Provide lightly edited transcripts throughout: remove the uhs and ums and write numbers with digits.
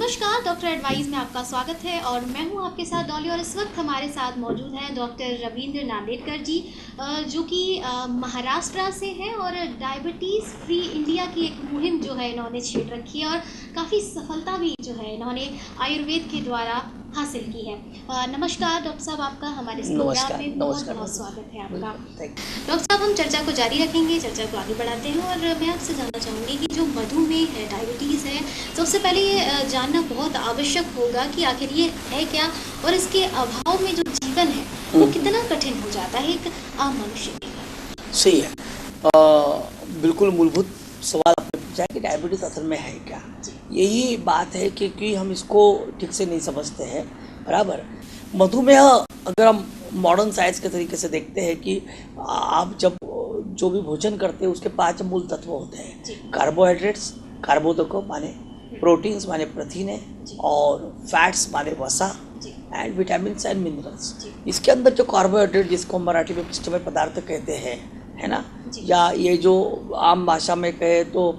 नमस्कार, doctor advice में आपका स्वागत है और मैं हूं आपके साथ डॉली। और इस वक्त हमारे साथ मौजूद हैं डॉक्टर रविंद्र नांदेड़कर जी, जो कि महाराष्ट्र से हैं और डायबिटीज़ फ्री इंडिया की एक मुहिम जो है इन्होंने छेड़ रखी है और काफ़ी सफलता भी जो है इन्होंने आयुर्वेद के द्वारा हासिल की है। नमस्कार डॉक्टर साहब, आपका हमारे इस प्रोग्राम में बहुत बहुत स्वागत है आपका। डॉक्टर साहब, हम चर्चा को जारी रखेंगे, चर्चा को आगे बढ़ाते हैं और मैं आपसे जानना चाहूँगी कि जो मधुमेह है, डायबिटीज़ है, सबसे पहले ये जानना बहुत आवश्यक होगा कि आखिर ये है क्या और इसके अभाव में जो जीवन है वो कितना कठिन हो जाता है एक आम मनुष्य के लिए। सही है। बिल्कुल मूलभूत सवाल आपने पूछा है कि डायबिटीज़ असल में है क्या। यही बात है क्योंकि हम इसको ठीक से नहीं समझते हैं। बराबर, मधुमेह अगर हम मॉडर्न साइंस के तरीके से देखते हैं कि आप जब जो भी भोजन करते हैं उसके 5 मूल तत्व होते हैं। कार्बोहाइड्रेट्स, कार्बोदको माने प्रोटीन्स माने प्रोटीन है, और फैट्स माने वसा, एंड विटामिन एंड मिनरल्स। इसके अंदर जो कार्बोहाइड्रेट, जिसको मराठी में पिष्टमय पदार्थ कहते हैं, है ना, या ये जो आम भाषा में कहे तो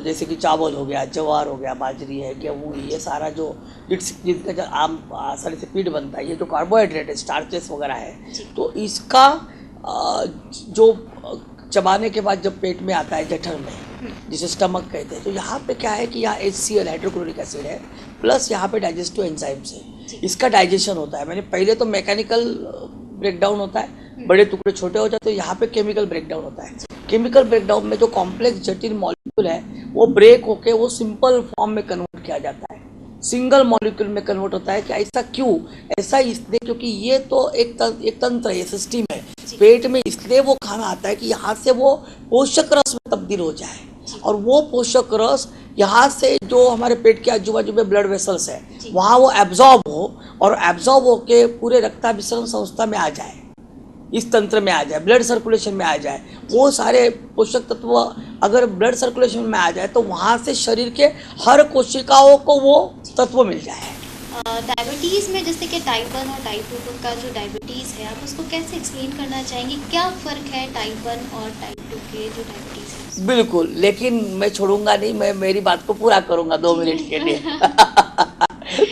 जैसे कि चावल हो गया, ज्वार हो गया, बाजरी है, गेहूँ, ये सारा जो जिसका जो आम आसानी से फीड बनता है, ये जो कार्बोहाइड्रेट है, स्टार्चेस वगैरह है, तो इसका जो चबाने के बाद जब पेट में आता है जठर में, जिसे स्टमक कहते हैं, तो यहाँ पे क्या है कि यहाँ HCl हाइड्रोक्लोरिक एसिड है, प्लस यहाँ पे डाइजेस्टिव एंजाइम्स है। इसका डाइजेशन होता है। मैंने पहले तो मैकेनिकल ब्रेकडाउन होता है, बड़े टुकड़े छोटे हो जाते हैं, यहाँ पे केमिकल ब्रेकडाउन होता है। केमिकल ब्रेकडाउन में जो कॉम्प्लेक्स जटिल मॉलिक्यूल है वो ब्रेक होके वो सिंपल फॉर्म में कन्वर्ट किया जाता है, सिंगल मॉलिक्यूल में कन्वर्ट होता है। कि ऐसा क्यों? ऐसा इसलिए क्योंकि ये तो एक तंत्र है, सिस्टम है पेट में, इसलिए वो खाना आता है कि यहाँ से वो पोषक रस में तब्दील हो जाए, और वो पोषक रस यहाँ से जो हमारे पेट के आजू बाजू में ब्लड वेसल्स है वहाँ वो एब्जॉर्ब हो, और एब्जॉर्ब होके पूरे रक्ताभिसरण संस्था में आ जाए, इस तंत्र में आ जाए, ब्लड सर्कुलेशन में आ जाए। वो सारे पोषक तत्व अगर ब्लड सर्कुलेशन में आ जाए तो वहाँ से शरीर के हर कोशिकाओं को वो तत्व मिल जाए। डायबिटीज़ में जैसे कि टाइप 1 और टाइप 2 का जो डायबिटीज़ है, आप उसको कैसे एक्सप्लेन करना चाहेंगे? क्या फ़र्क है टाइप 1 और टाइप 2 के जो डायबिटीज़ है? बिल्कुल, लेकिन मैं छोड़ूंगा नहीं, मैं मेरी बात को पूरा करूंगा 2 मिनट के लिए।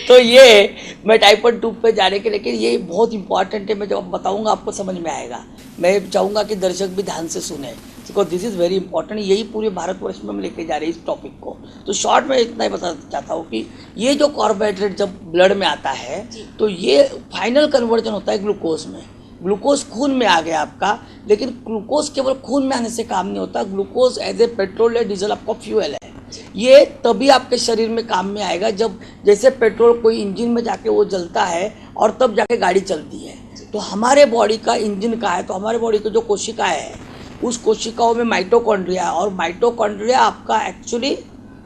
तो ये मैं टाइप 1 2 पे जाने के, लेकिन ये बहुत इंपॉर्टेंट है। मैं जब बताऊंगा आपको समझ में आएगा। मैं चाहूँगा कि दर्शक भी ध्यान से सुने, because this is very important. यही पूरे भारतवर्ष में हम लेके जा रहे हैं इस टॉपिक को। तो शॉर्ट में इतना ही बताना चाहता हूँ कि ये जो कार्बोहाइड्रेट जब ब्लड में आता है तो ये फाइनल कन्वर्जन होता है ग्लूकोज में। ग्लूकोज खून में आ गया आपका, लेकिन ग्लूकोज केवल खून में आने से काम नहीं होता। ग्लूकोज एज ए पेट्रोल या डीजल आपका फ्यूल है। ये तभी आपके शरीर में काम में आएगा जब जैसे पेट्रोल कोई इंजन में जाके वो जलता है और तब जाके गाड़ी चलती है। तो हमारे बॉडी का इंजन का है, तो हमारे बॉडी की जो कोशिकाएं है उस कोशिकाओं में माइटोकॉन्ड्रिया है, और माइटोकॉन्ड्रिया आपका एक्चुअली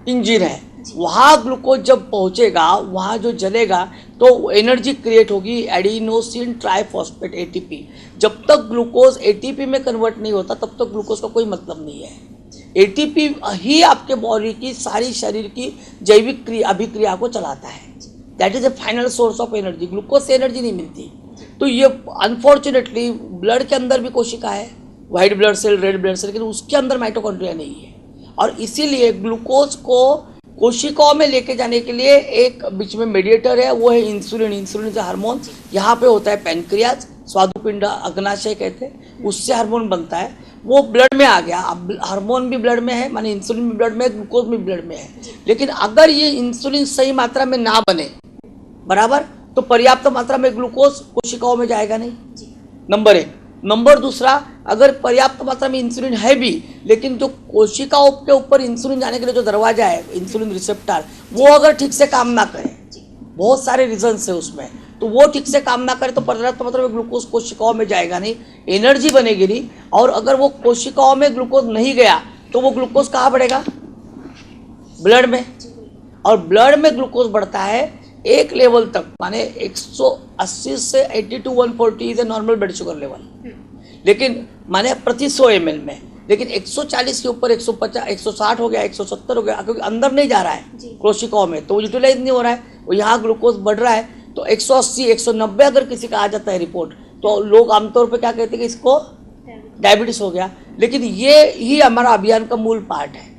इंजन है। वहाँ ग्लूकोज जब पहुँचेगा, वहाँ जो जलेगा तो एनर्जी क्रिएट होगी, एडिनोसिन ट्राइफॉस्फेट ATP। जब तक ग्लूकोज ATP में कन्वर्ट नहीं होता तब तक ग्लूकोज का कोई मतलब नहीं है। ATP ही आपके बॉडी की सारी शरीर की जैविक अभिक्रिया को चलाता है। That is A final source of energy. Glucose से एनर्जी नहीं मिलती। तो ये अनफॉर्चुनेटली ब्लड के अंदर भी कोशिका है, white blood cell, red blood cell, लेकिन उसके अंदर माइटोकॉन्ड्रिया नहीं है। और इसीलिए ग्लूकोज को कोशिकाओं में लेके जाने के लिए एक बीच में मेडिएटर है, वो है इंसुलिन। इंसुलिन से हार्मोन यहाँ पे होता है पैनक्रियाज, स्वादुपिंड, अग्नाशय कहते हैं, उससे हार्मोन बनता है, वो ब्लड में आ गया। अब हार्मोन भी ब्लड में है, माने इंसुलिन भी ब्लड में है, ग्लूकोज भी ब्लड में है। लेकिन अगर ये इंसुलिन सही मात्रा में ना बने बराबर, तो पर्याप्त मात्रा में ग्लूकोज कोशिकाओं में जाएगा नहीं, नंबर 1। नंबर दूसरा, अगर पर्याप्त मात्रा में इंसुलिन है भी, लेकिन जो कोशिकाओं के ऊपर इंसुलिन जाने के लिए जो दरवाजा है, इंसुलिन रिसेप्टर, वो अगर ठीक से काम ना करे, बहुत सारे रीजंस है उसमें, तो वो ठीक से काम ना करे तो पर्याप्त मात्रा में ग्लूकोज कोशिकाओं में जाएगा नहीं, एनर्जी बनेगी नहीं। और अगर वो कोशिकाओं में ग्लूकोज नहीं गया तो वो ग्लूकोज कहाँ बढ़ेगा? ब्लड में। और ब्लड में ग्लूकोज बढ़ता है एक लेवल तक, माने 180 से 80 to 140 is a normal blood sugar level, लेकिन माने प्रति 100 ml में। लेकिन 140 के ऊपर 150, 160 हो गया, 170 हो गया, क्योंकि अंदर नहीं जा रहा है कोशिकाओं में, तो वो यूटिलाइज नहीं हो रहा है, वो यहाँ ग्लूकोज बढ़ रहा है। तो 180, 190 अगर किसी का आ जाता है रिपोर्ट, तो लोग आमतौर पर क्या कहते हैं कि इसको डायबिटीज हो गया। लेकिन ये ही हमारा अभियान का मूल पार्ट है।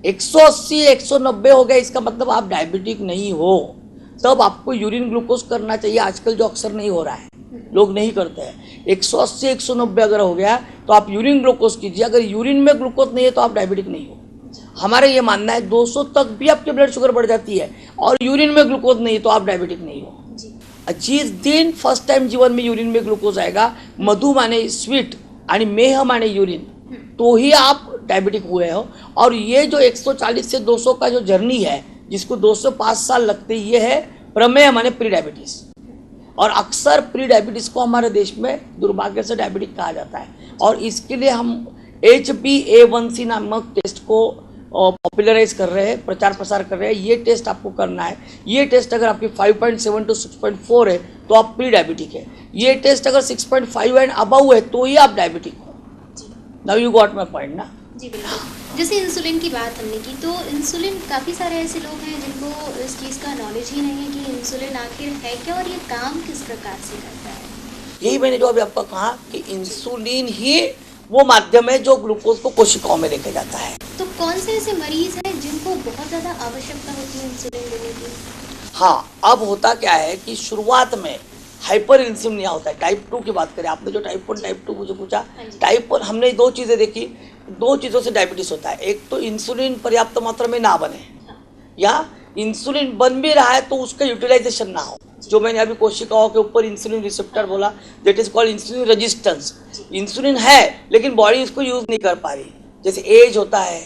180 190 हो गया इसका मतलब आप डायबिटिक नहीं हो। तब आपको यूरिन ग्लूकोज करना चाहिए, आजकल जो अक्सर नहीं हो रहा है, लोग नहीं करते हैं। 180 190 अगर हो गया तो आप यूरिन ग्लूकोज कीजिए। अगर यूरिन में ग्लूकोज नहीं है तो आप डायबिटिक नहीं हो। हमारा ये मानना है 200 तक भी आपकी ब्लड शुगर बढ़ जाती है और यूरिन में ग्लूकोज नहीं तो आप डायबिटिक नहीं हो। जिस दिन फर्स्ट टाइम जीवन में यूरिन में ग्लूकोज आएगा, मधु माने स्वीट आणि मेह माने यूरिन, तो ही आप डायबिटिक हुए हो। और ये जो 140 से 200 का जो जर्नी है, जिसको 2 से 5 साल लगते, ये है प्रमेह माने प्री डायबिटीज। और अक्सर प्री डायबिटीज को हमारे देश में दुर्भाग्य से डायबिटिक कहा जाता है। और इसके लिए हम HbA1c नामक टेस्ट को पॉपुलराइज कर रहे हैं, प्रचार प्रसार कर रहे हैं। ये टेस्ट आपको करना है। ये टेस्ट अगर आपकी 5.7 to 6.4 है तो आप प्री डायबिटिक है। ये टेस्ट अगर 6.5 एंड अबव है तो ही आप डायबिटिक हो। Now you got my point ना। जी बिल्कुल। जैसे इंसुलिन की बात हमने की, तो इंसुलिन काफ़ी सारे ऐसे लोग हैं जिनको इस चीज़ का नॉलेज ही नहीं है कि इंसुलिन आखिर है क्या और ये काम किस प्रकार से करता है। यही मैंने जो अभी आपको कहा कि इंसुलिन ही वो माध्यम है जो ग्लूकोज को कोशिकाओं में लेके जाता है। तो कौन से ऐसे मरीज हैं जिनको बहुत ज़्यादा आवश्यकता होती है इंसुलिन लेने की? हाँ, अब होता क्या है कि शुरुआत में हाइपर इंसुलिनिया होता है। टाइप 2 की बात करें, आपने जो टाइप 1 टाइप 2 मुझे पूछा, टाइप 1 हमने 2 चीज़ें देखी। 2 चीज़ों से डायबिटीज होता है। एक तो इंसुलिन पर्याप्त मात्रा में ना बने, या इंसुलिन बन भी रहा है तो उसका यूटिलाइजेशन ना हो। जो मैंने अभी कोशिकाओं के ऊपर इंसुलिन रिसेप्टर बोला, that is called insulin resistance. Insulin है लेकिन बॉडी उसको यूज नहीं कर पा रही। जैसे एज होता है,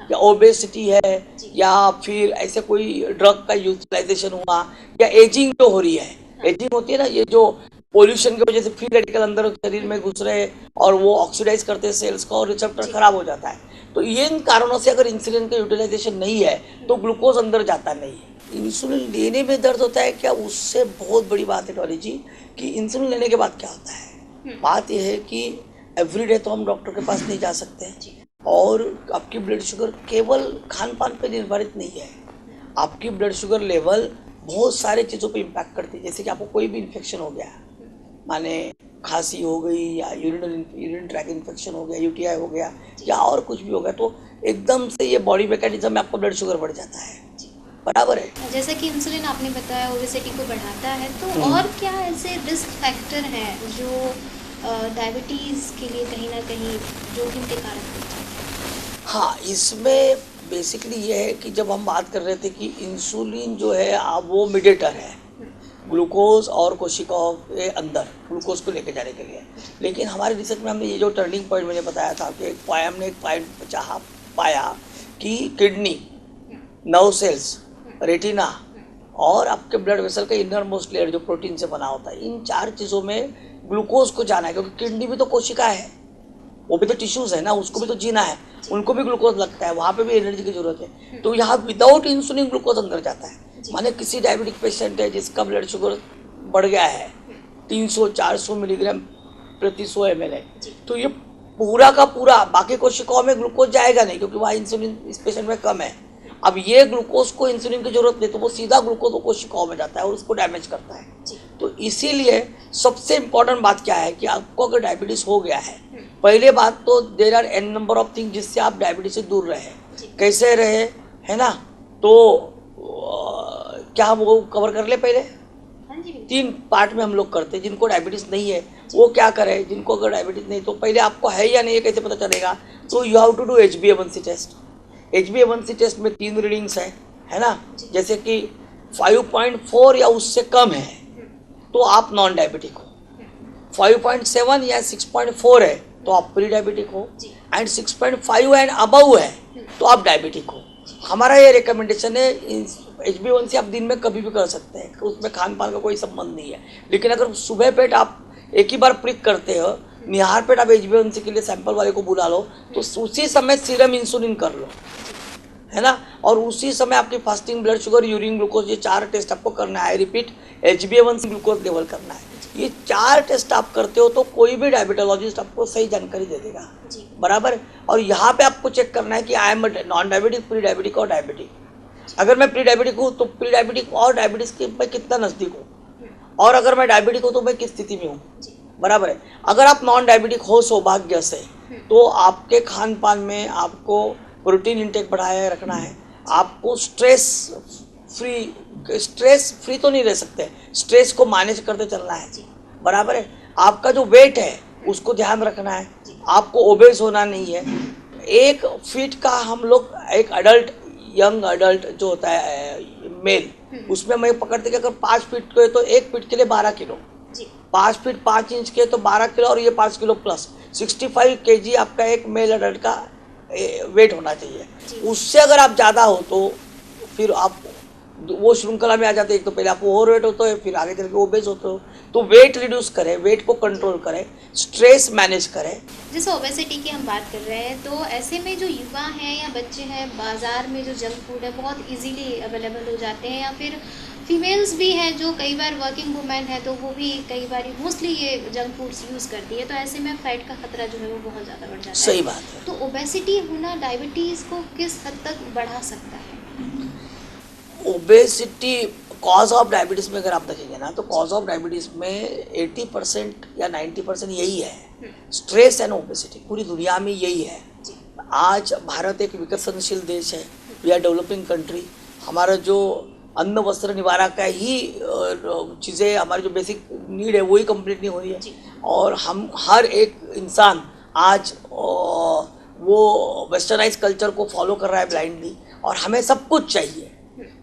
या ओबेसिटी है, या फिर ऐसे कोई ड्रग का यूटिलाइजेशन हुआ, या एजिंग जो हो रही है। एजिंग होती है ना, ये जो पोल्यूशन की वजह से फ्री रेडिकल अंदर शरीर में घुस रहे और वो ऑक्सीडाइज करते हैं सेल्स का और रिसेप्टर खराब हो जाता है। तो इन कारणों से अगर इंसुलिन का यूटिलाइजेशन नहीं है तो ग्लूकोज अंदर जाता नहीं है। इंसुलिन लेने में दर्द होता है क्या, उससे बहुत बड़ी बात है डॉली जी कि इंसुलिन लेने के बाद क्या होता है। बात यह है कि एवरीडे तो हम डॉक्टर के पास नहीं जा सकते हैं, और आपकी ब्लड शुगर केवल खान पान पर निर्धारित नहीं है। आपकी ब्लड शुगर लेवल बहुत सारे चीज़ों पे इम्पैक्ट करती है। जैसे कि आपको कोई भी इन्फेक्शन हो गया, माने खांसी हो गई, या यूरिन ट्रैक इन्फेक्शन हो गया, UTI हो गया, या और कुछ भी हो गया, तो एकदम से ये बॉडी मैकेनिज्म में आपका ब्लड शुगर बढ़ जाता है। बराबर है। जैसे कि इंसुलिन आपने बताया ओबेसिटी को बढ़ाता है, तो और क्या ऐसे रिस्क फैक्टर हैं जो डायबिटीज़ के लिए कहीं ना कहीं जोखिम के कारक होते हैं? हाँ, इसमें बेसिकली ये है कि जब हम बात कर रहे थे कि इंसुलिन जो है वो मीडिएटर है ग्लूकोज और कोशिकाओं के अंदर ग्लूकोज को लेके जाने के लिए। लेकिन हमारे रिसर्च में हमने ये जो टर्निंग पॉइंट मैंने बताया था कि हमने एक पॉइंट पाया कि किडनी, नर्व सेल्स, रेटिना और आपके ब्लड वेसल का इनर मोस्ट लेयर जो प्रोटीन से बना होता है, इन 4 चीज़ों में ग्लूकोज को जाना है। क्योंकि किडनी भी तो कोशिका है, वो भी तो टिश्यूज़ है ना, उसको भी तो जीना है, उनको भी ग्लूकोज लगता है, वहाँ पे भी एनर्जी की जरूरत है। तो यहाँ विदाउट इंसुलिन ग्लूकोज अंदर जाता है। माने किसी डायबिटिक पेशेंट है जिसका ब्लड शुगर बढ़ गया है 300-400 मिलीग्राम प्रति 100 ml है, तो ये पूरा का पूरा बाकी कोशिकाओं में ग्लूकोज जाएगा नहीं, क्योंकि वहाँ इंसुलिन इस पेशेंट में कम है। अब ये ग्लूकोज को इंसुलिन की जरूरत नहीं, तो वो सीधा ग्लूकोज को कोशिकाओं में जाता है और उसको डैमेज करता है। तो इसीलिए सबसे इम्पोर्टेंट बात क्या है कि आपको अगर डायबिटीज हो गया है, पहले बात तो there are an number of thing जिससे आप डायबिटीज से दूर रहे। कैसे रहे, है ना, तो क्या हम वो कवर कर ले पहले? 3 पार्ट में हम लोग करते हैं। जिनको डायबिटीज नहीं है वो क्या करें, जिनको अगर डायबिटीज नहीं, तो पहले आपको है या नहीं है कैसे पता चलेगा? तो you have to do HbA1c test. HbA1c test में 3 रीडिंग्स है ना। जैसे कि 5.4 या उससे कम है तो आप नॉन डायबिटिक हो, 5.7 या 6.4 है तो आप प्री डायबिटिक हो, एंड 6.5 एंड अबव है तो आप डायबिटिक हो। हमारा ये रिकमेंडेशन है। HbA1c आप दिन में कभी भी कर सकते हैं, उसमें खान पान का कोई संबंध नहीं है। लेकिन अगर सुबह पेट आप एक ही बार प्रिक करते हो, निहार पेट आप HbA1c के लिए सैंपल वाले को बुला लो, तो उसी समय सीरम इंसुलिन कर लो, है ना, और उसी समय आपकी fasting blood sugar, urine glucose, ये 4 टेस्ट आपको करना है। रिपीट, HbA1c ग्लूकोज लेवल करना है। ये 4 टेस्ट आप करते हो तो कोई भी डायबिटोलॉजिस्ट आपको सही जानकारी दे देगा। बराबर। और यहाँ पे आपको चेक करना है कि I am non diabetic, pre diabetic और डायबिटिक। अगर मैं प्री डायबिटिक हूँ तो प्री डायबिटिक और डायबिटीज के मैं कितना नज़दीक हूँ, और अगर मैं डायबिटिक हूँ तो मैं किस स्थिति में हूँ। बराबर है। अगर आप नॉन डायबिटिक हो सौभाग्य से, तो आपके खान पान में आपको प्रोटीन इंटेक बढ़ाया रखना है, आपको स्ट्रेस फ्री तो नहीं रह सकते, स्ट्रेस को मैनेज करते चलना है, बराबर है। आपका जो वेट है उसको ध्यान रखना है, आपको ओबेस होना नहीं है। 1 फीट का हम लोग एक अडल्ट, यंग अडल्ट जो होता है मेल, उसमें मैं पकड़ते कि अगर 5 फीट के तो 1 फीट के लिए 12 किलो, 5 फीट 5 इंच के तो 12 किलो, और ये 5 किलो प्लस 65 kg आपका एक मेल अडल्ट का वेट होना चाहिए। उससे अगर आप ज़्यादा हो तो फिर आप वो श्रृंखला में आ जाते हैं। एक तो पहले आप ओवर वेट होते हो, फिर आगे चल के ओबेस होते हो। तो वेट रिड्यूस करें, वेट को कंट्रोल करें, स्ट्रेस मैनेज करें। जैसे ओबेसिटी की हम बात कर रहे हैं, तो ऐसे में जो युवा हैं या बच्चे हैं, बाज़ार में जो जंक फूड है बहुत इजीली अवेलेबल हो जाते हैं, या फिर फीमेल्स भी हैं जो कई बार वर्किंग वुमेन है तो वो भी कई बार मोस्टली ये जंक फूड्स यूज़ करती है, तो ऐसे में फैट का खतरा जो है वो बहुत ज़्यादा बढ़ जाता है। सही बात है। तो ओबेसिटी होना डायबिटीज़ को किस हद तक बढ़ा सकता है? ओबेसिटी कॉज ऑफ डायबिटीज़ में अगर आप देखेंगे ना, तो कॉज ऑफ डायबिटीज़ में 80% या 90% यही है, स्ट्रेस एंड ओबेसिटी। पूरी दुनिया में यही है। आज भारत एक विकसनशील देश है, वी आर डेवलपिंग कंट्री। हमारा जो अन्न वस्त्र निवारा का ही चीज़ें, हमारी जो बेसिक नीड है वही कंप्लीट नहीं हो रही है, और हम हर एक इंसान आज वो वेस्टर्नाइज कल्चर को फॉलो कर रहा है ब्लाइंडली, और हमें सब कुछ चाहिए।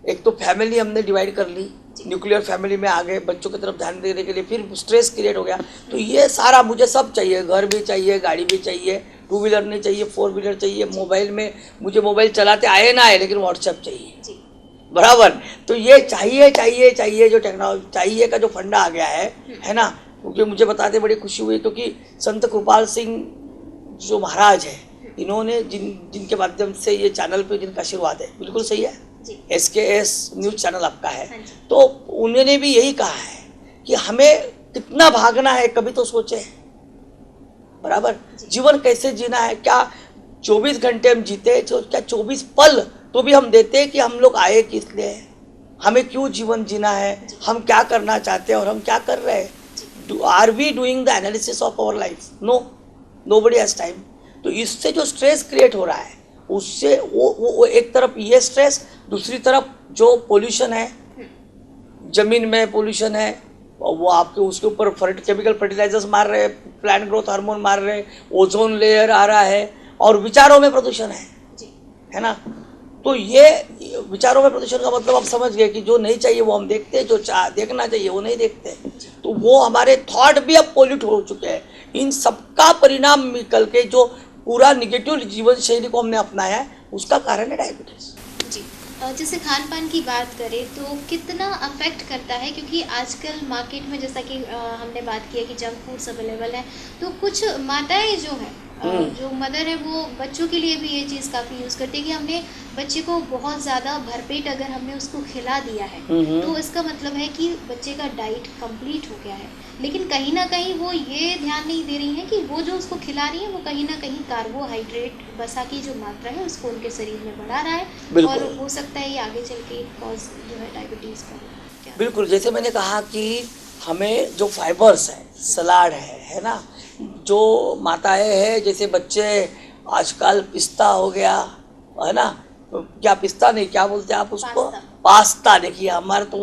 एक तो फैमिली हमने डिवाइड कर ली, न्यूक्लियर फैमिली में आ गए, बच्चों की तरफ ध्यान देने के लिए फिर स्ट्रेस क्रिएट हो गया। तो ये सारा मुझे सब चाहिए, घर भी चाहिए, गाड़ी भी चाहिए, 2 व्हीलर नहीं चाहिए, 4 व्हीलर चाहिए, मोबाइल में मुझे मोबाइल चलाते आए ना आए लेकिन व्हाट्सएप चाहिए, बराबर। तो ये चाहिए चाहिए चाहिए, जो टेक्नोलॉजी चाहिए का जो फंडा आ गया है ना। क्योंकि मुझे बताते बड़ी खुशी हुई, क्योंकि संत कृपाल सिंह जो महाराज है, इन्होंने जिनके माध्यम से ये चैनल पे जिनका आशीर्वाद है, बिल्कुल सही है, SKS न्यूज़ चैनल आपका है, तो उन्होंने भी यही कहा है कि हमें कितना भागना है कभी तो सोचे, बराबर। जीवन कैसे जीना है, क्या 24 घंटे हम जीते, क्या 24 पल तो भी हम देते हैं कि हम लोग आए किस लिए, हमें क्यों जीवन जीना है, हम क्या करना चाहते हैं और हम क्या कर रहे हैं। Are we doing the analysis of our life? No, nobody has time. तो इससे जो स्ट्रेस क्रिएट हो रहा है, उससे वो एक तरफ ये स्ट्रेस, दूसरी तरफ जो पोल्यूशन है, जमीन में पोल्यूशन है, वो आपके उसके ऊपर केमिकल फर्टिलाइजर्स मार रहे हैं, प्लांट ग्रोथ हार्मोन मार रहे हैं, ओजोन लेयर आ रहा है, और विचारों में प्रदूषण है ना। तो ये विचारों में प्रदूषण का मतलब आप समझ गए कि जो नहीं चाहिए वो हम देखते हैं, जो देखना चाहिए वो नहीं देखते। तो वो हमारे थॉट भी अब पोल्यूट हो चुके हैं। इन सबका परिणाम निकल के जो पूरा निगेटिव जीवन शैली को हमने अपनाया है, उसका कारण है डायबिटीज। जी, जैसे खान पान की बात करें तो कितना अफेक्ट करता है, क्योंकि आजकल मार्केट में जैसा कि हमने बात की है कि जंक फूड्स अवेलेबल है, तो कुछ माताएं जो हैं, जो मदर है, वो बच्चों के लिए भी ये चीज़ काफ़ी यूज़ करती है कि हमने बच्चे को बहुत ज़्यादा भरपेट अगर हमने उसको खिला दिया है तो इसका मतलब है कि बच्चे का डाइट कंप्लीट हो गया है। लेकिन कहीं ना कहीं वो ये ध्यान नहीं दे रही हैं कि वो जो उसको खिला रही है वो कहीं ना कहीं कार्बोहाइड्रेट, वसा की जो मात्रा है उसको उनके शरीर में बढ़ा रहा है, और हो सकता है ये आगे चल के कॉज जो है डायबिटीज़ का। बिल्कुल, जैसे मैंने कहा कि हमें जो फाइबर्स है, सलाद है ना, जो माताएं हैं, जैसे बच्चे आजकल पिस्ता हो गया है ना, क्या पिस्ता नहीं, क्या बोलते हैं आप उसको, पास्ता। देखिए हमारे तो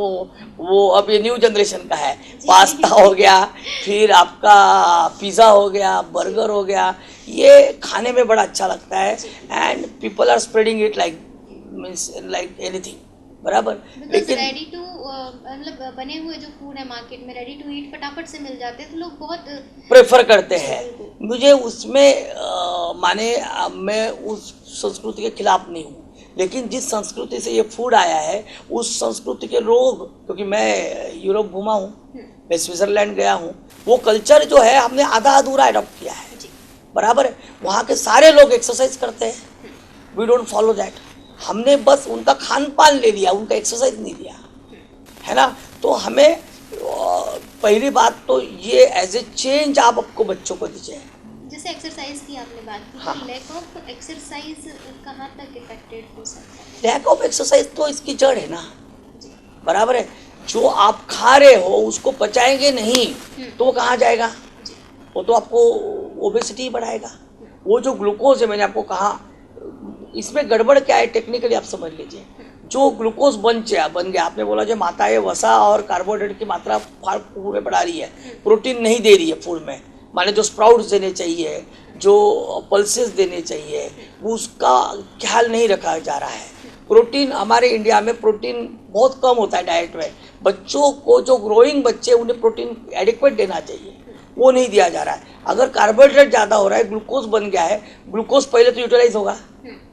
वो अब ये न्यू जनरेशन का है, पास्ता हो गया, फिर आपका पिज़्ज़ा हो गया, बर्गर हो गया, ये खाने में बड़ा अच्छा लगता है, and people are spreading it like anything, बराबर। लेकिन रेडी टू मतलब बने हुए जो फूड है मार्केट में, रेडी टू ईट फटाफट से मिल जाते हैं, तो लोग बहुत प्रेफर करते हैं। मुझे उसमें मैं उस संस्कृति के खिलाफ नहीं हूँ, लेकिन जिस संस्कृति से ये फूड आया है उस संस्कृति के लोग, क्योंकि मैं यूरोप घूमा हूँ, मैं स्विट्जरलैंड गया हूँ, वो कल्चर जो है हमने आधा अधूरा अडॉप्ट किया है, बराबर है। वहाँ के सारे लोग एक्सरसाइज करते हैं, वी डोंट फॉलो दैट। हमने बस उनका खान पान ले लिया, उनका एक्सरसाइज नहीं लिया, है ना। तो हमें पहली बात तो ये एज ए चेंज आप आपको बच्चों को दीजिए। जैसे एक्सरसाइज की आपने बात की, हाँ। लैक ऑफ एक्सरसाइज कहाँ तक इफेक्टेड हो सकता है? लैक ऑफ एक्सरसाइज तो इसकी जड़ है ना, बराबर है। जो आप खा रहे हो उसको पचाएंगे नहीं तो वो कहाँ जाएगा, वो तो आपको ओबेसिटी बढ़ाएगा। वो जो ग्लूकोज है, मैंने आपको कहा इसमें गड़बड़ क्या है टेक्निकली आप समझ लीजिए। जो ग्लूकोज बन गया, आपने बोला जो माताएं वसा और कार्बोहाइड्रेट की मात्रा फूड में बढ़ा रही है, प्रोटीन नहीं दे रही है फूड में, माने जो स्प्राउट्स देने चाहिए, जो पल्सेस देने चाहिए, उसका ख्याल नहीं रखा जा रहा है। प्रोटीन हमारे इंडिया में प्रोटीन बहुत कम होता है डाइट में। बच्चों को जो ग्रोइंग बच्चे उन्हें प्रोटीन एडिक्वेट देना चाहिए, वो नहीं दिया जा रहा है। अगर कार्बोहाइड्रेट ज़्यादा हो रहा है, ग्लूकोज बन गया है, ग्लूकोज पहले तो यूटिलाइज होगा,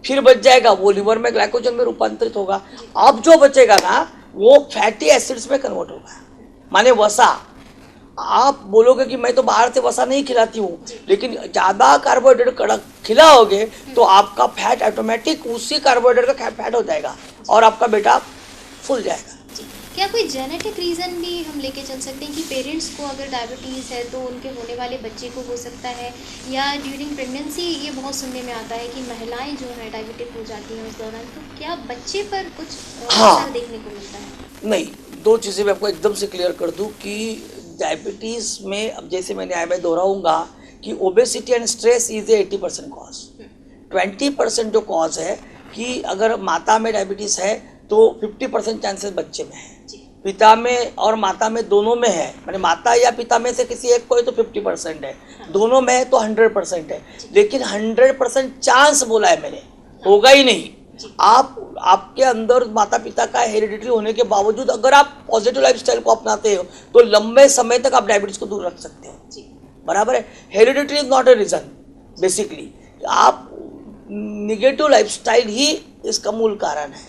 फिर बच जाएगा, वो लिवर में ग्लाइकोजन में रूपांतरित होगा। अब जो बचेगा ना वो फैटी एसिड्स में कन्वर्ट होगा, माने वसा। आप बोलोगे कि मैं तो बाहर से वसा नहीं खिलाती हूँ, लेकिन ज़्यादा कार्बोहाइड्रेट कड़क खिलाओगे तो आपका फैट ऑटोमेटिक उसी कार्बोहाइड्रेट का फैट हो जाएगा और आपका बेटा फूल जाएगा। क्या कोई जेनेटिक रीज़न भी हम लेके चल सकते हैं कि पेरेंट्स को अगर डायबिटीज़ है तो उनके होने वाले बच्चे को हो सकता है, या ड्यूरिंग प्रेगनेंसी ये बहुत सुनने में आता है कि महिलाएं जो हैं डायबिटिक हो जाती हैं उस दौरान, तो क्या बच्चे पर कुछ असर देखने को मिलता है? नहीं, दो चीज़ें मैं आपको एकदम से क्लियर कर दूं कि डायबिटीज़ में, अब जैसे मैं दोहराऊंगा कि obesity and stress is a 80% cause. 20% जो कॉज है कि अगर माता में डायबिटीज़ है तो 50% चांसेस बच्चे में है, पिता में और माता में दोनों में है, माने माता या पिता में से किसी एक को है तो 50% है, दोनों में है तो 100% है। लेकिन 100% चांस बोला है मैंने, होगा ही नहीं। आपके अंदर माता पिता का हेरिडिटरी होने के बावजूद अगर आप पॉजिटिव लाइफस्टाइल को अपनाते हो तो लंबे समय तक आप डायबिटीज को दूर रख सकते हो, बराबर है। Hereditary is not a reason, basically आप निगेटिव लाइफस्टाइल ही इसका मूल कारण है।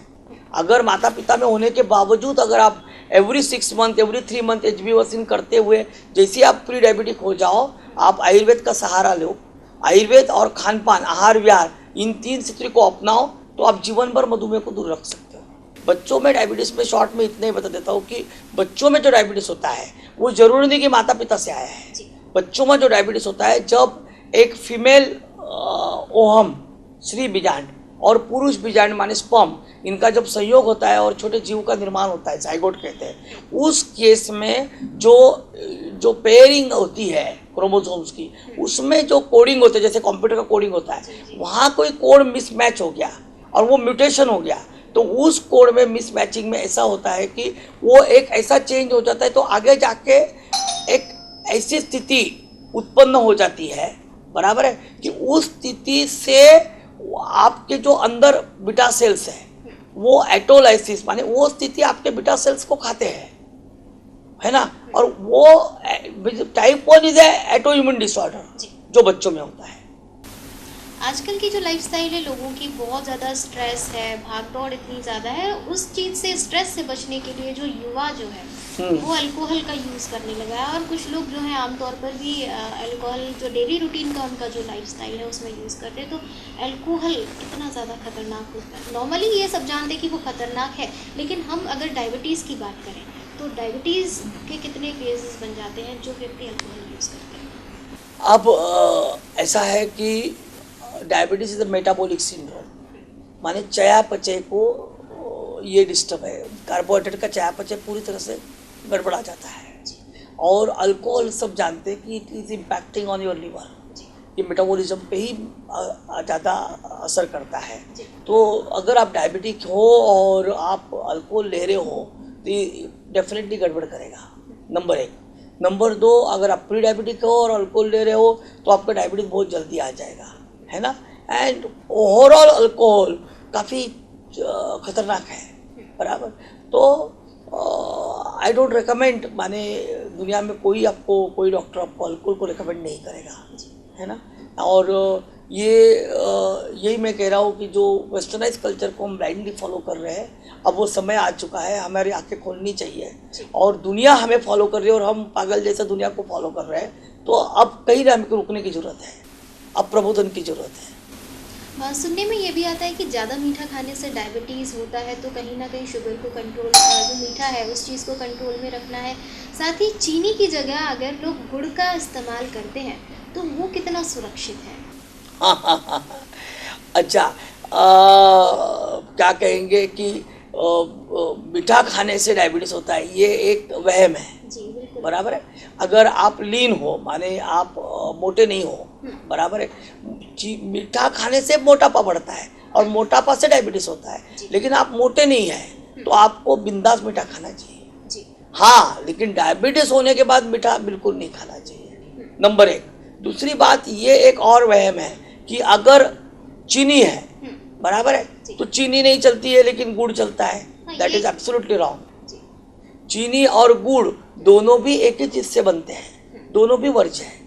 अगर माता पिता में होने के बावजूद अगर आप every 6 month every 3 month HbA1c करते हुए जैसे आप प्री डायबिटिक हो जाओ, आप आयुर्वेद का सहारा लो, आयुर्वेद और खान पान, आहार विहार, इन 3 सूत्र को अपनाओ तो आप जीवन भर मधुमेह को दूर रख सकते हो। बच्चों में डायबिटीज़ में शॉर्ट में इतना ही बता देता हूँ कि बच्चों में जो डायबिटीज़ होता है वो जरूरी नहीं कि माता पिता से आया है। बच्चों में जो डायबिटीज़ होता है जब एक फीमेल ओहम श्री बीजांड और पुरुष बीजांड माने स्पर्म, इनका जब संयोग होता है और छोटे जीव का निर्माण होता है, जाइगोट कहते हैं, उस केस में जो पेयरिंग होती है क्रोमोसोम्स की, उसमें जो कोडिंग होते हैं, जैसे कंप्यूटर का कोडिंग होता है, वहाँ कोई कोड मिसमैच हो गया और वो म्यूटेशन हो गया, तो उस कोड में मिसमैचिंग में ऐसा होता है कि वो एक ऐसा चेंज हो जाता है तो आगे जाके एक ऐसी स्थिति उत्पन्न हो जाती है, बराबर है, कि उस स्थिति से आपके जो अंदर बीटा सेल्स है वो एटोलाइसिस माने वो स्थिति आपके बीटा सेल्स को खाते हैं, है ना। और वो type 1 is autoimmune disorder जो बच्चों में होता है। आजकल की जो लाइफस्टाइल है लोगों की, बहुत ज़्यादा स्ट्रेस है, भागदौड़ इतनी ज़्यादा है, उस चीज़ से, स्ट्रेस से बचने के लिए जो युवा जो है वो अल्कोहल का यूज़ करने लगा है। और कुछ लोग जो हैं आमतौर पर भी अल्कोहल जो डेली रूटीन का उनका जो लाइफस्टाइल है उसमें यूज़ करते हैं। तो अल्कोहल कितना ज़्यादा खतरनाक होता है? नॉर्मली ये सब जानते हैं कि वो खतरनाक है, लेकिन हम अगर डायबिटीज़ की बात करें तो डायबिटीज़ के कितने केसेस बन जाते हैं जो व्यक्ति अल्कोहल यूज़ करते हैं? अब ऐसा है कि diabetes is a metabolic syndrome, माने चयापचय को ये डिस्टर्ब है, कार्बोहाइड्रेट का चयापचय पूरी तरह से गड़बड़ा जाता है। और अल्कोहल सब जानते हैं कि it is impacting on your liver, ये मेटाबॉलिज्म पे ही ज़्यादा असर करता है। तो अगर आप डायबिटिक हो और आप अल्कोहल ले रहे हो तो डेफिनेटली गड़बड़ करेगा, नंबर 1। नंबर 2, अगर आप प्री डायबिटिक हो और अल्कोहल ले रहे हो तो आपका डायबिटीज बहुत जल्दी आ जाएगा, है ना। एंड ओवरऑल अल्कोहल काफ़ी खतरनाक है, बराबर। तो आई डोंट रिकमेंड, माने दुनिया में कोई डॉक्टर आपको अल्कोहल को रिकमेंड नहीं करेगा, है ना। और यही मैं कह रहा हूँ कि जो वेस्टर्नाइज कल्चर को हम ब्लाइंडली फॉलो कर रहे हैं, अब वो समय आ चुका है, हमारी आंखें खोलनी चाहिए। और दुनिया हमें फॉलो कर रही है और हम पागल जैसा दुनिया को फॉलो कर रहे हैं, तो अब कहीं ना हमको रुकने की ज़रूरत है, अब प्रबोधन की ज़रूरत है। सुनने में ये भी आता है कि ज़्यादा मीठा खाने से डायबिटीज़ होता है, तो कहीं ना कहीं शुगर को कंट्रोल, जो मीठा है उस चीज़ को कंट्रोल में रखना है। साथ ही चीनी की जगह अगर लोग गुड़ का इस्तेमाल करते हैं तो वो कितना सुरक्षित है? अच्छा, क्या कहेंगे कि मीठा खाने से डायबिटीज़ होता है, ये एक वहम है, बराबर है। अगर आप लीन हो, माने आप मोटे नहीं हो, बराबर है, मीठा खाने से मोटापा बढ़ता है। और मोटापा से डायबिटीज होता है। लेकिन आप मोटे नहीं हैं तो आपको बिंदास मीठा खाना चाहिए। हाँ, लेकिन डायबिटीज होने के बाद मीठा बिल्कुल नहीं खाना चाहिए, नंबर एक। दूसरी बात, ये एक और वहम है कि अगर चीनी है, बराबर है, तो चीनी नहीं चलती है लेकिन गुड़ चलता है। That is absolutely wrong. चीनी और गुड़ दोनों भी एक ही चीज से बनते हैं, दोनों भी वर्ज्य है।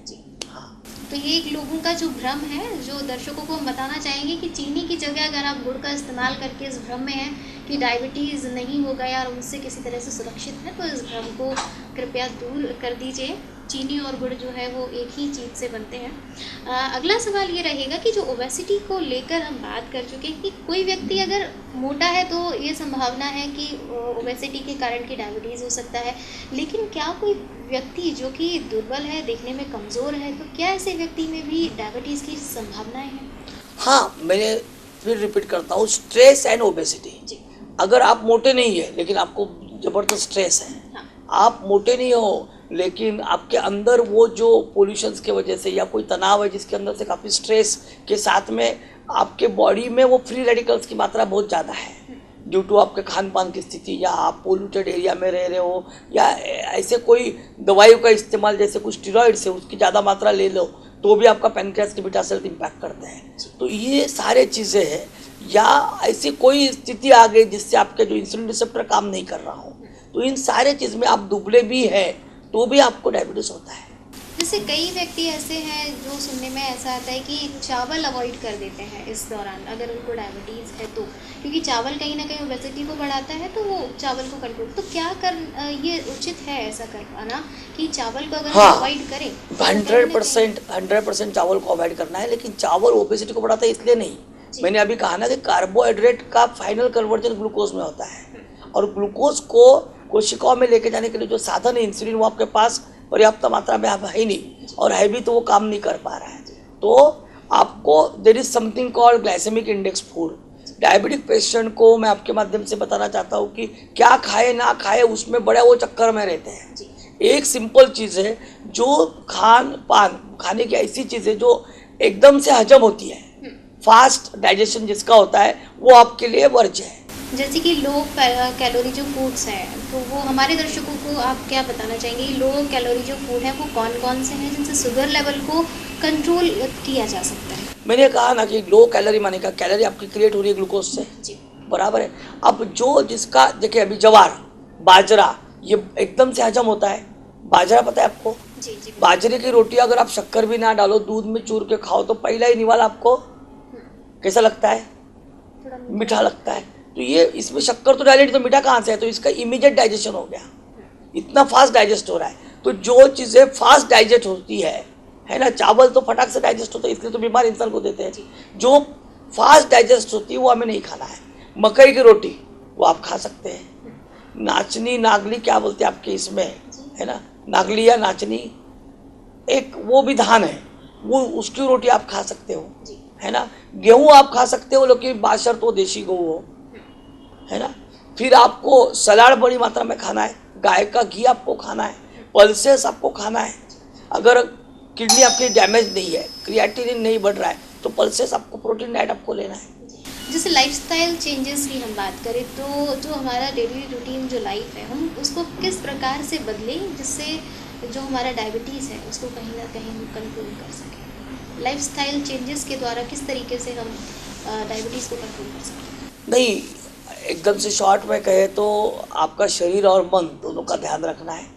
तो ये एक लोगों का जो भ्रम है, जो दर्शकों को हम बताना चाहेंगे कि चीनी की जगह अगर आप गुड़ का इस्तेमाल करके इस भ्रम में हैं कि डायबिटीज़ नहीं होगा या उनसे किसी तरह से सुरक्षित है, तो इस भ्रम को कृपया दूर कर दीजिए। चीनी और गुड़ जो है वो एक ही चीज़ से बनते हैं। अगला सवाल ये रहेगा कि जो ओबेसिटी को लेकर हम बात कर चुके हैं कि कोई व्यक्ति अगर मोटा है तो ये संभावना है कि ओबेसिटी के कारण की डायबिटीज़ हो सकता है, लेकिन क्या कोई व्यक्ति जो कि दुर्बल है, देखने में कमज़ोर है, तो क्या ऐसे व्यक्ति में भी डायबिटीज़ की संभावनाएं हैं? हाँ, मैंने फिर रिपीट करता हूँ, स्ट्रेस एंड ओबेसिटी। अगर आप मोटे नहीं है लेकिन आपको ज़बरदस्त स्ट्रेस है, हाँ। आप मोटे नहीं हो लेकिन आपके अंदर वो जो पोल्यूशंस के वजह से या कोई तनाव है जिसके अंदर से काफ़ी स्ट्रेस के साथ में आपके बॉडी में वो फ्री रेडिकल्स की मात्रा बहुत ज़्यादा है ड्यू टू आपके खान पान की स्थिति, या आप पोल्यूटेड एरिया में रह रहे हो, या ऐसे कोई दवाइयों का इस्तेमाल जैसे कुछ स्टेरॉइड्स है उसकी ज़्यादा मात्रा ले लो तो भी आपका पैनक्रियास के बीटा सेल इम्पैक्ट करते हैं। तो ये सारे चीज़ें हैं, या ऐसी कोई स्थिति आ गई जिससे आपके जो इंसुलिन रिसेप्टर काम नहीं कर रहा हो, तो इन सारे चीज़ में आप दुबले भी हैं तो भी आपको डायबिटीज़ होता है। जैसे कई व्यक्ति ऐसे हैं जो सुनने में ऐसा आता है कि चावल अवॉइड कर देते हैं इस दौरान अगर उनको डायबिटीज़ है तो, क्योंकि चावल कहीं ना कहीं ओबेसिटी को बढ़ाता है, तो वो चावल को कंट्रोल, तो क्या ये उचित है ऐसा कर पाना कि चावल को अगर हम अवॉइड करें? 100% चावल को अवॉइड करना है, लेकिन चावल ओबेसिटी को बढ़ाता है इसलिए नहीं। मैंने अभी कहा ना कि कार्बोहाइड्रेट का फाइनल कन्वर्जन ग्लूकोज में होता है, और ग्लूकोज को कोशिकाओं में लेके जाने के लिए जो साधन है इंसुलिन वो आपके पास पर्याप्त मात्रा में है ही नहीं, और है भी तो वो काम नहीं कर पा रहा है। तो आपको there is something called glycemic index food. Diabetic patient को मैं आपके माध्यम से बताना चाहता हूँ कि क्या खाए ना खाए उसमें बड़ा वो चक्कर में रहते हैं। एक सिंपल चीज़ है, जो खान पान खाने की ऐसी चीज़ है जो एकदम से हजम होती है, फास्ट डाइजेशन जिसका होता है, वो आपके लिए वर्ज्य है। जैसे कि लो कैलोरी जो फूड्स हैं, तो वो हमारे दर्शकों को आप क्या बताना चाहेंगे? लो कैलोरी जो फूड है वो कौन कौन से हैं जिनसे शुगर लेवल को कंट्रोल किया जा सकता है? मैंने कहा ना कि लो कैलोरी माने का कैलोरी आपकी क्रिएट हो रही है ग्लूकोज से, बराबर है। अब जो जिसका देखिए, अभी जवार बाजरा ये एकदम से हजम होता है। बाजरा पता है आपको? जी। बाजरे की रोटी अगर आप शक्कर भी ना डालो, दूध में चूर के खाओ तो पहला ही निवाला आपको कैसा लगता है? मीठा लगता है। तो ये इसमें शक्कर तो डायरेक्ट, तो मीठा कहाँ से है? तो इसका इमीडिएट डाइजेशन हो गया, इतना फास्ट डाइजेस्ट हो रहा है। तो जो चीज़ें फास्ट डाइजेस्ट होती है ना, चावल तो फटाक से डाइजेस्ट होता है, इसलिए तो बीमार इंसान को देते हैं। जो फास्ट डाइजेस्ट होती है वो हमें नहीं खाना है। मकई की रोटी वो आप खा सकते हैं। नाचनी नागली क्या बोलते हैं आपके इसमें, है ना, नागली या नाचनी, एक वो भी धान है, वो उसकी रोटी आप खा सकते हो, है ना। गेहूँ आप खा सकते हो, लेकिन बाशर्त वो देशी गेहूँ हो, है ना। फिर आपको सलाद बड़ी मात्रा में खाना है, गाय का घी आपको खाना है, पल्सेस आपको खाना है। अगर किडनी आपकी डैमेज नहीं है, क्रिएटिनिन नहीं बढ़ रहा है, तो पल्सेस आपको, प्रोटीन डाइट आपको लेना है। जैसे लाइफस्टाइल चेंजेस की हम बात करें तो जो हमारा डेली रूटीन जो लाइफ है, हम उसको किस प्रकार से बदलें जिससे जो हमारा डायबिटीज़ है उसको कहीं ना कहीं हम कंट्रोल कर सकें? लाइफस्टाइल चेंजेस के द्वारा किस तरीके से हम डायबिटीज़ को कंट्रोल कर सकते? नहीं, एकदम से शॉर्ट में कहे तो आपका शरीर और मन दोनों का ध्यान रखना है।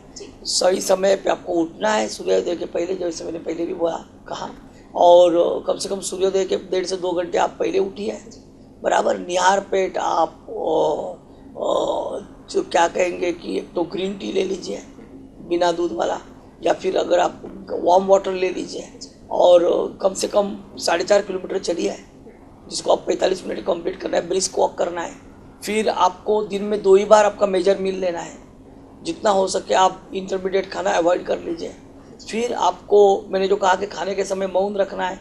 सही समय पे आपको उठना है, सूर्योदय के पहले, जैसे मैंने पहले भी कहा, और कम से कम सूर्योदय के 1.5 से 2 घंटे आप पहले उठिए, बराबर। निहार पेट आप जो क्या कहेंगे कि एक तो ग्रीन टी ले लीजिए बिना दूध वाला, या फिर अगर आप वार्म वाटर ले लीजिए, और कम से कम 4.5 किलोमीटर चलिए, जिसको आप 45 मिनट कंप्लीट करना है। ब्रिस्क वॉक करना है। फिर आपको दिन में 2 ही बार आपका मेजर मील लेना है, जितना हो सके आप इंटरमीडिएट खाना अवॉइड कर लीजिए। फिर आपको मैंने जो कहा कि खाने के समय मौन रखना है,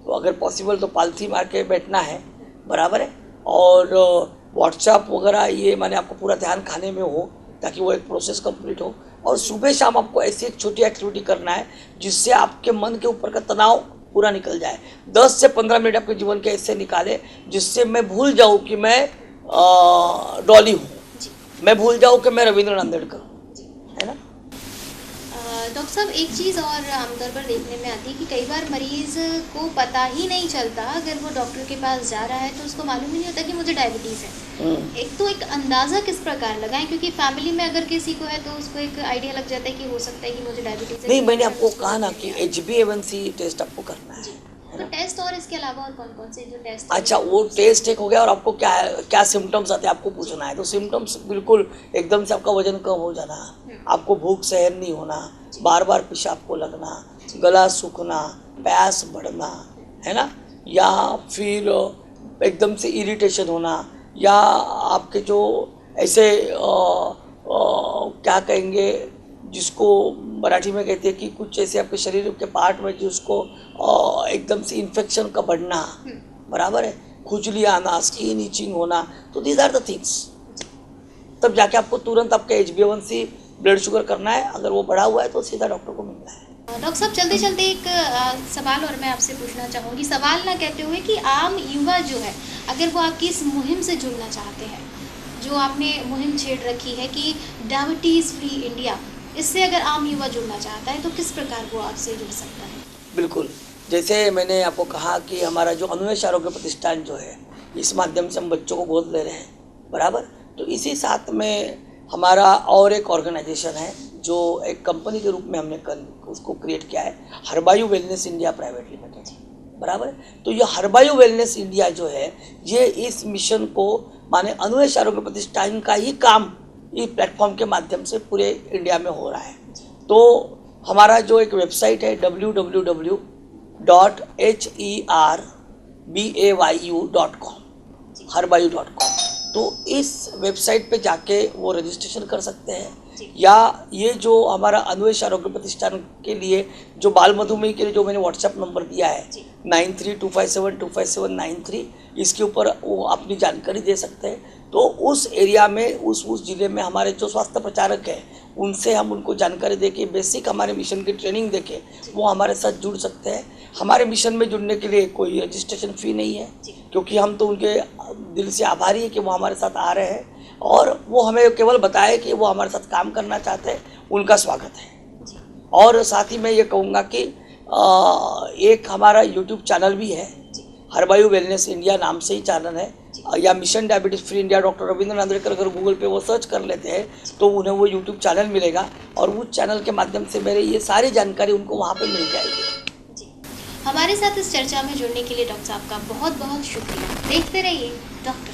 तो अगर पॉसिबल तो पालथी मार के बैठना है, बराबर है। और व्हाट्सएप वगैरह ये माने आपको पूरा ध्यान खाने में हो, ताकि वो एक प्रोसेस कंप्लीट हो। और सुबह शाम आपको ऐसी एक छोटी एक्टिविटी करना है जिससे आपके मन के ऊपर का तनाव पूरा निकल जाए। 10 से 15 मिनट आपके जीवन के ऐसे निकाले जिससे मैं भूल जाऊँ कि मैं डॉली हूँ, मैं भूल जाऊँ कि मैं रविंद्र नांदेड़कर हूँ, है ना। डॉक्टर साहब, एक चीज़ और आमतौर पर देखने में आती है कि कई बार मरीज़ को पता ही नहीं चलता, अगर वो डॉक्टर के पास जा रहा है तो उसको मालूम ही नहीं होता कि मुझे डायबिटीज़ है। एक तो एक अंदाज़ा किस प्रकार लगाएं, क्योंकि फैमिली में अगर किसी को है तो उसको एक आइडिया लग जाता है कि हो सकता है कि मुझे डायबिटीज़ है। नहीं, मैंने आपको कहा ना कि HbA1c टेस्ट आपको करना है। तो टेस्ट और इसके अलावा और कौन कौन से जो टेस्ट? अच्छा, वो टेस्ट एक हो गया, और आपको क्या क्या सिम्टम्स आते हैं आपको पूछना है। तो सिम्टम्स बिल्कुल एकदम से आपका वजन कम हो जाना, आपको भूख सहन नहीं होना, बार बार पेशाब को लगना, गला सूखना, प्यास बढ़ना, है ना, या फिर एकदम से इरिटेशन होना, या आपके जो ऐसे क्या कहेंगे जिसको मराठी में कहते हैं कि कुछ ऐसे आपके शरीर के पार्ट में जिसको एकदम से इन्फेक्शन का बढ़ना, बराबर है, खुजली आना, स्किन इचिंग होना, तो दीज आर द थिंग्स। तब जाके आपको तुरंत आपके HbA1c ब्लड शुगर करना है। अगर वो बढ़ा हुआ है तो सीधा डॉक्टर को मिलना है। डॉक्टर साहब, चलते चलते एक सवाल और मैं आपसे पूछना चाहूँगी, सवाल ना कहते हुए कि आम युवा जो है, अगर वो आपकी इस मुहिम से जुड़ना चाहते हैं, जो आपने मुहिम छेड़ रखी है कि डायबिटीज़ फ्री इंडिया, इससे अगर आम युवा जुड़ना चाहता है तो किस प्रकार वो आपसे जुड़ सकता है? बिल्कुल, जैसे मैंने आपको कहा कि हमारा जो अन्वेष आरोग्य प्रतिष्ठान जो है, इस माध्यम से हम बच्चों को गोद ले रहे हैं, बराबर। तो इसी साथ में हमारा और एक ऑर्गेनाइजेशन है जो एक कंपनी के रूप में हमने कल उसको क्रिएट किया है, हर्बायु वेलनेस इंडिया प्राइवेट लिमिटेड, बराबर। तो ये हर्बायु वेलनेस इंडिया जो है, ये इस मिशन को माने अन्वेष आरोग्य प्रतिष्ठान का ही काम इस प्लेटफॉर्म के माध्यम से पूरे इंडिया में हो रहा है। तो हमारा जो एक वेबसाइट है www.herbayu.com, herbayu.com, तो इस वेबसाइट पे जाके वो रजिस्ट्रेशन कर सकते हैं। या ये जो हमारा अन्वेष आरोग्य प्रतिष्ठान के लिए जो बाल मधुमेह के लिए जो मैंने व्हाट्सएप नंबर दिया है 9325725793, इसके ऊपर वो अपनी जानकारी दे सकते हैं। तो उस एरिया में उस ज़िले में हमारे जो स्वास्थ्य प्रचारक हैं, उनसे हम उनको जानकारी देके बेसिक हमारे मिशन की ट्रेनिंग देके वो हमारे साथ जुड़ सकते हैं। हमारे मिशन में जुड़ने के लिए कोई रजिस्ट्रेशन फ़ी नहीं है, क्योंकि हम तो उनके दिल से आभारी हैं कि वो हमारे साथ आ रहे हैं और वो हमें केवल बताए कि वो हमारे साथ काम करना चाहते हैं, उनका स्वागत है। और साथ ही मैं ये कहूँगा कि एक हमारा यूट्यूब चैनल भी है, हर्बायु वेलनेस इंडिया नाम से ही चैनल है, या mission diabetes free India doctor Ravindra Nandedkar अगर गूगल पे वो सर्च कर लेते हैं तो उन्हें वो यूट्यूब चैनल मिलेगा, और उस चैनल के माध्यम से मेरे ये सारी जानकारी उनको वहाँ पे मिल जाएगी। हमारे साथ इस चर्चा में जुड़ने के लिए डॉक्टर साहब का बहुत बहुत शुक्रिया। देखते रहिए डॉक्टर